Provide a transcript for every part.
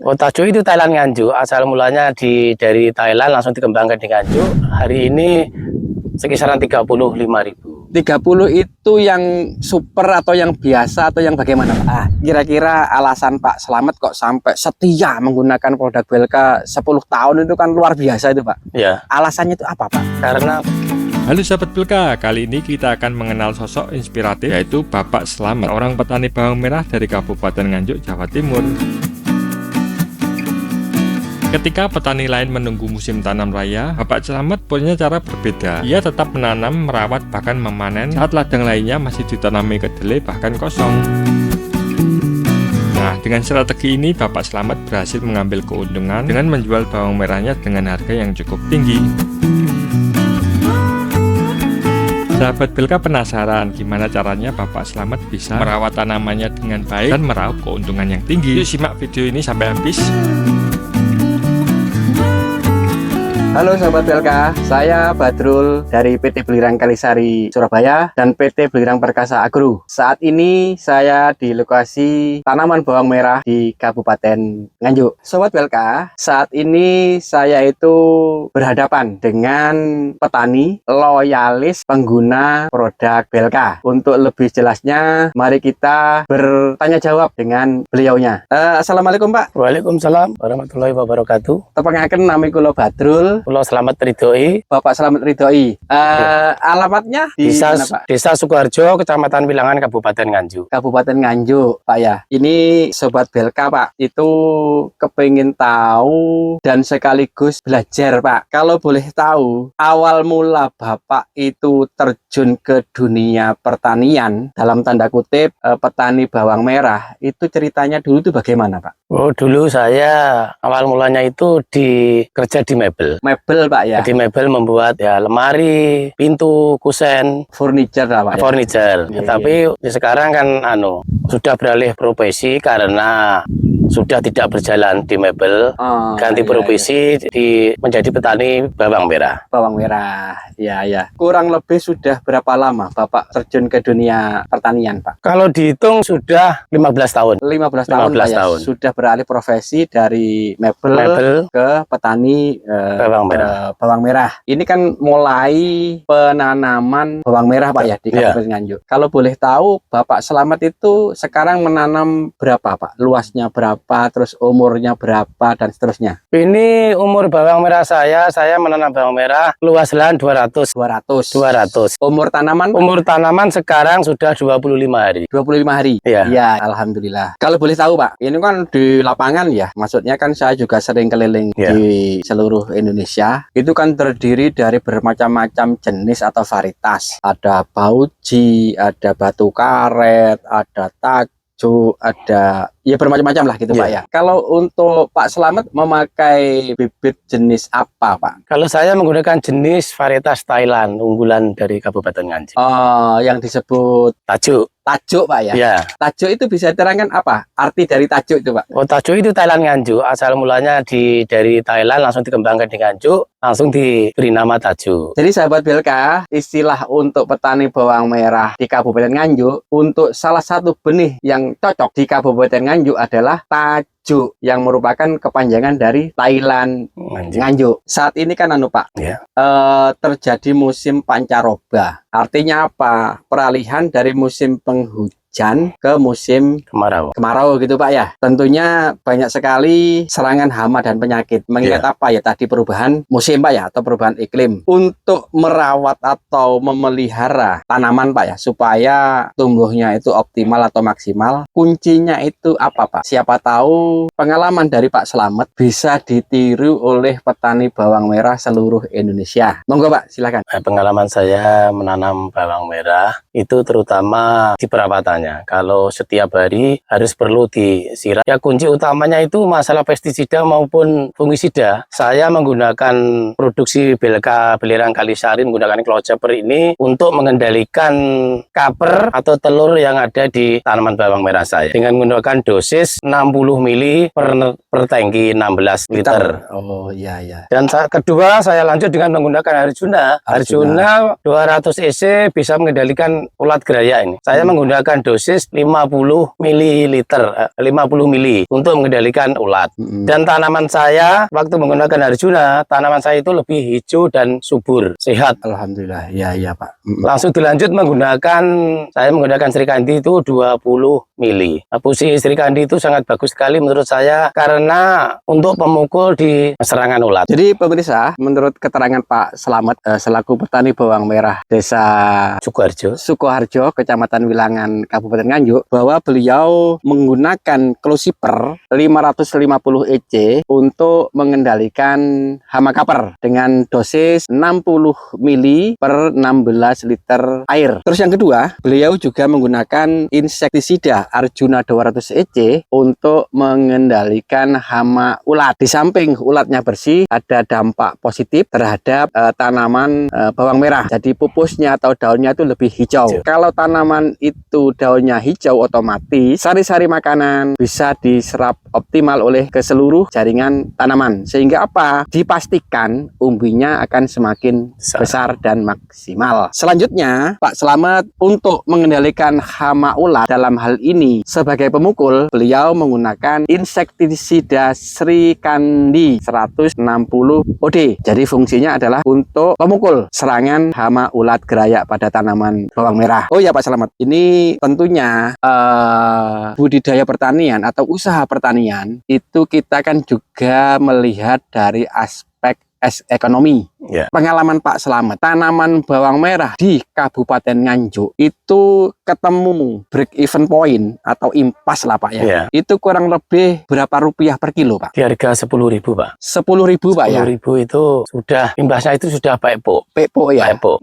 Oh, tajuk itu Thailand Nganjuk. Asal mulanya dari Thailand langsung dikembangkan di Nganjuk. Hari ini sekisaran 35.000. 30 itu yang super atau yang biasa atau yang bagaimana Pak? Kira-kira alasan Pak Slamet kok sampai setia menggunakan produk BLK 10 tahun itu kan luar biasa itu Pak. Ya, Alasannya itu apa Pak? karena Halo sahabat BLK, kali ini kita akan mengenal sosok inspiratif yaitu Bapak Slamet, orang petani bawang merah dari Kabupaten Nganjuk, Jawa Timur. Ketika petani lain menunggu musim tanam raya, Bapak Slamet punya cara berbeda. Ia tetap menanam, merawat, bahkan memanen saat ladang lainnya masih ditanami kedelai bahkan kosong. Nah, dengan strategi ini Bapak Slamet berhasil mengambil keuntungan dengan menjual bawang merahnya dengan harga yang cukup tinggi. Sahabat BLK penasaran gimana caranya Bapak Slamet bisa merawat tanamannya dengan baik dan meraup keuntungan yang tinggi? Yuk simak video ini sampai habis. Halo sahabat BLK, saya Badrul dari PT Belirang Kalisari Surabaya dan PT Belirang Perkasa Agro. Saat ini saya di lokasi tanaman bawang merah di Kabupaten Nganjuk. Sobat BLK, saat ini saya itu berhadapan dengan petani loyalis pengguna produk BLK. Untuk lebih jelasnya, mari kita bertanya jawab dengan beliaunya. Assalamualaikum Pak. Waalaikumsalam warahmatullahi wabarakatuh. Tepangaken nami kula Badrul. Pulau Selamat Ridhoi, Bapak Slamet Ridhoi. Alamatnya di Desa, mana, Pak? Desa Sukoharjo, Kecamatan Wilangan, Kabupaten Nganjuk. Kabupaten Nganjuk, Pak ya. Ini Sobat BLK, Pak. Itu kepingin tahu dan sekaligus belajar, Pak. Kalau boleh tahu, awal mula Bapak itu terjun ke dunia pertanian, dalam tanda kutip, petani bawang merah, itu ceritanya dulu itu bagaimana, Pak? Oh, dulu saya awal mulanya itu kerja di mebel. Mebel, Pak ya? Jadi mebel membuat ya lemari, pintu, kusen, Furniture lah, Pak ya? furniture. Iya, Tapi sekarang kan sudah beralih profesi karena sudah tidak berjalan di mebel, ganti profesi menjadi petani bawang merah. Bawang merah, ya ya. Kurang lebih sudah berapa lama Bapak terjun ke dunia pertanian, Pak? Kalau dihitung sudah 15 tahun. 15 tahun, 15 Pak, ya? tahun. Sudah beralih profesi dari mebel ke petani bawang merah. Ini kan mulai penanaman bawang merah, Pak ya, di Kabupaten Nganjuk. Kalau boleh tahu, Bapak Slamet itu sekarang menanam berapa, Pak? Luasnya berapa? Terus umurnya berapa dan seterusnya? Ini umur bawang merah saya menanam bawang merah luas lahan 200. Umur tanaman sekarang sudah 25 hari. 25 hari? Iya. Ya, alhamdulillah. Kalau boleh tahu, Pak, ini kan di lapangan ya, maksudnya kan saya juga sering keliling di seluruh Indonesia. Itu kan terdiri dari bermacam-macam jenis atau varietas. Ada bauji, ada batu karet, ada tajuk, ada ya bermacam-macam lah gitu, Pak ya. Kalau untuk Pak Slamet memakai bibit jenis apa, Pak? Kalau saya menggunakan jenis varietas Thailand unggulan dari Kabupaten Nganjuk. Yang disebut Tajuk. Tajuk, Pak ya? Ya. Tajuk itu bisa diterangkan apa? Arti dari tajuk itu, Pak? Oh, tajuk itu Thailand Nganjuk. Asal mulanya dari Thailand langsung dikembangkan di Nganjuk, langsung diberi nama tajuk. Jadi sahabat BLK, istilah untuk petani bawang merah di Kabupaten Nganjuk, untuk salah satu benih yang cocok di Kabupaten Nganjuk adalah tajuk, yang merupakan kepanjangan dari Thailand Nganjuk. Saat ini kan Pak, terjadi musim pancaroba. Artinya apa? Peralihan dari musim penghujan ke musim kemarau gitu, Pak ya. Tentunya banyak sekali serangan hama dan penyakit. Mengingat apa ya tadi, perubahan musim, Pak ya, atau perubahan iklim. Untuk merawat atau memelihara tanaman, Pak ya, supaya tumbuhnya itu optimal atau maksimal, kuncinya itu apa, Pak? Siapa tahu pengalaman dari Pak Slamet bisa ditiru oleh petani bawang merah seluruh Indonesia. Monggo, Pak, silakan. Pengalaman saya menanam bawang merah itu terutama di perawatannya. Kalau setiap hari harus perlu disiram. Ya, kunci utamanya itu masalah pestisida maupun fungisida. Saya menggunakan produksi BLK Belirang Kalisari, menggunakan cloceper ini untuk mengendalikan kaper atau telur yang ada di tanaman bawang merah saya. Dengan menggunakan dosis 60 mili per tangki 16 liter. Oh iya ya. Dan kedua saya lanjut dengan menggunakan Arjuna 200 EC bisa mengendalikan ulat geraya ini. Saya menggunakan dosis 50 ml, 50 mili untuk mengendalikan ulat. Dan tanaman saya waktu menggunakan Arjuna, tanaman saya itu lebih hijau dan subur, sehat. Alhamdulillah, ya Pak. Langsung dilanjut saya menggunakan Srikandi itu 20 mili. Fusi Srikandi itu sangat bagus sekali menurut saya karena untuk pemukul di serangan ulat. Jadi pemirsa, menurut keterangan Pak Slamet selaku petani bawang merah Desa Sukoharjo, Kecamatan Wilangan, Kabupaten Nganjuk, bahwa beliau menggunakan Closiper 550 EC untuk mengendalikan hama kaper dengan dosis 60 mili per 16 liter air. Terus yang kedua, beliau juga menggunakan insektisida Arjuna 200 EC untuk mengendalikan hama ulat. Di samping ulatnya bersih, ada dampak positif terhadap tanaman bawang merah. Jadi pupusnya atau daunnya itu lebih hijau. Kalau tanaman itu daunnya hijau, otomatis sari-sari makanan bisa diserap optimal oleh ke seluruh jaringan tanaman. Sehingga apa? Dipastikan umbinya akan semakin besar dan maksimal. Selanjutnya, Pak Slamet untuk mengendalikan hama ulat dalam hal ini sebagai pemukul, beliau menggunakan insektisida Srikandi 160 OD. Jadi fungsinya adalah untuk pemukul serangan hama ulat gerayak pada tanaman bawang merah. Oh ya Pak Slamet, ini tentunya budidaya pertanian atau usaha pertanian itu kita kan juga melihat dari aspek ekonomi. Pengalaman Pak Slamet, tanaman bawang merah di Kabupaten Nganjuk itu ketemu break even point atau impas lah Pak ya. Itu kurang lebih berapa rupiah per kilo Pak? Di harga 10.000 Pak. 10.000 Pak ya? 10.000 itu sudah, imbasnya itu sudah pekpo. Pekpo ya? Pekpo.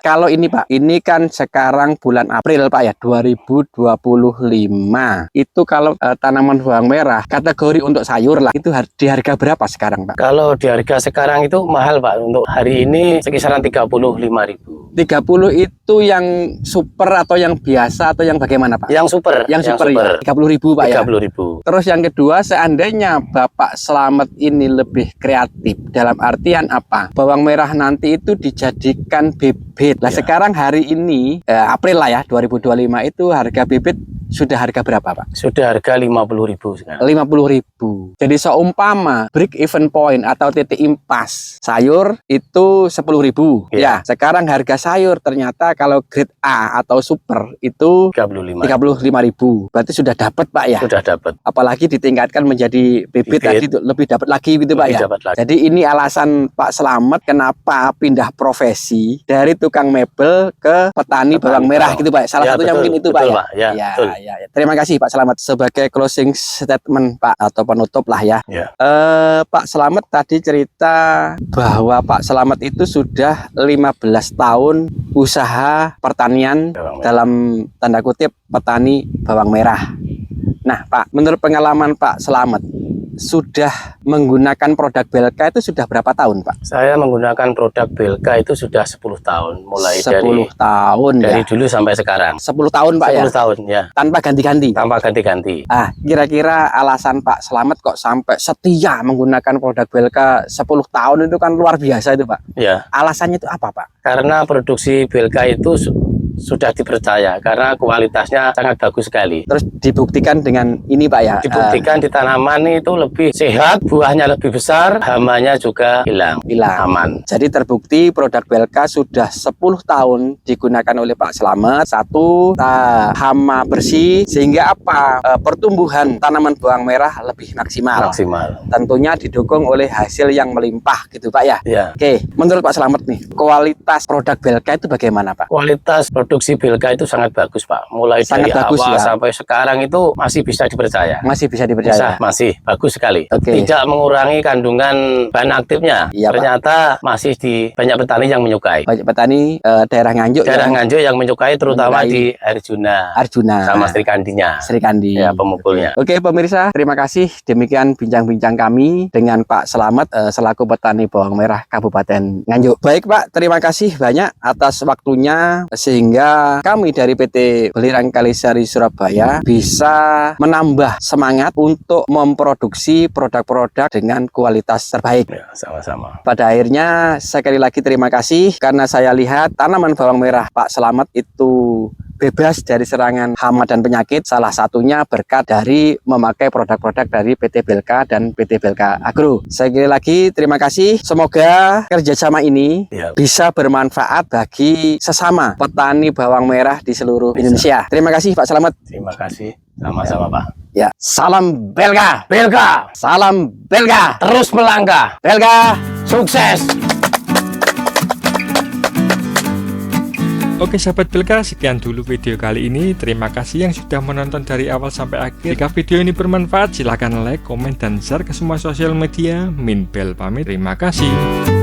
Kalau ini Pak, ini kan sekarang bulan April Pak ya, 2025. Itu kalau tanaman bawang merah, kategori untuk sayur lah, itu di harga berapa sekarang Pak? Kalau di harga sekarang itu mahal Pak. Untuk hari ini sekisaran 35.000. 30 itu yang super atau yang biasa atau yang bagaimana Pak? Yang super. Yang super. Ya? 30.000 Pak 30.000. Terus yang kedua, seandainya Bapak Slamet ini lebih kreatif, dalam artian apa? Bawang merah nanti itu dijadikan bibit. Nah sekarang hari ini April lah ya 2025 itu harga bibit sudah harga berapa Pak? Sudah harga 50.000 sekarang. 50.000. Jadi seumpama break even point atau titik impas sayur itu 10.000. Ya, sekarang harga sayur ternyata kalau grade A atau super itu 35.000. Berarti sudah dapat Pak ya? Sudah dapat. Apalagi ditingkatkan menjadi bibit tadi lebih dapat lagi gitu Pak ya. Jadi ini alasan Pak Slamet kenapa pindah profesi dari tukang mebel ke petani bawang merah gitu Pak. Salah satunya mungkin itu Pak ya. Ya. Terima kasih Pak Slamet. Sebagai closing statement Pak atau penutup lah ya. Pak Slamet tadi cerita bahwa Pak Slamet itu sudah 15 tahun usaha pertanian dalam tanda kutip petani bawang merah. Nah Pak, menurut pengalaman Pak Slamet, sudah menggunakan produk Belka itu sudah berapa tahun Pak? Saya menggunakan produk Belka itu sudah 10 tahun. Mulai 10 tahun dari ya? dulu sampai sekarang. 10 tahun Pak 10 ya? 10 tahun ya. Tanpa ganti-ganti? Tanpa ganti-ganti. Kira-kira alasan Pak Slamet kok sampai setia menggunakan produk Belka 10 tahun itu kan luar biasa itu Pak. Ya. Alasannya itu apa Pak? Karena produksi Belka itu sudah dipercaya karena kualitasnya sangat bagus sekali. Terus dibuktikan dengan ini Pak ya? Dibuktikan di tanaman itu lebih sehat, buahnya lebih besar, hamanya juga hilang. Aman. Jadi terbukti produk Belka sudah 10 tahun digunakan oleh Pak Slamet. Satu, hama bersih sehingga apa? Pertumbuhan tanaman bawang merah lebih maksimal. Tentunya didukung oleh hasil yang melimpah gitu Pak ya? Oke, menurut Pak Slamet nih, kualitas produk Belka itu bagaimana Pak? Kualitas produksi Belka itu sangat bagus Pak. Mulai dari awal sampai sekarang itu masih bisa dipercaya. Masih bisa dipercaya? Masih bagus sekali. Tidak mengurangi kandungan bahan aktifnya. Ternyata masih di banyak petani yang menyukai. Banyak petani daerah Nganjuk. Daerah Nganjuk yang menyukai terutama di Arjuna. Sama Srikandinya. Srikandi. Ya, pemukulnya. Oke pemirsa, terima kasih. Demikian bincang-bincang kami dengan Pak Slamet selaku petani bawang merah Kabupaten Nganjuk. Baik Pak, terima kasih banyak atas waktunya sehingga kami dari PT Belirang Kalisari Surabaya bisa menambah semangat untuk memproduksi produk-produk dengan kualitas terbaik. Sama-sama. Pada akhirnya sekali lagi terima kasih karena saya lihat tanaman bawang merah Pak Slamet itu bebas dari serangan hama dan penyakit. Salah satunya berkat dari memakai produk-produk dari PT Belka dan PT Belka Agro. Sekali lagi terima kasih. Semoga kerjasama ini Ya. bisa bermanfaat bagi sesama petani bawang merah di seluruh Indonesia. Terima kasih Pak Slamet. Terima kasih. Sama-sama, Pak. Ya, salam Belka. Belka, Salam Belka. terus melangkah. Belka. Sukses. Oke sahabat Belka, sekian dulu video kali ini. Terima kasih yang sudah menonton dari awal sampai akhir. Jika video ini bermanfaat, silahkan like, komen, dan share ke semua sosial media. Min Bel pamit. Terima kasih.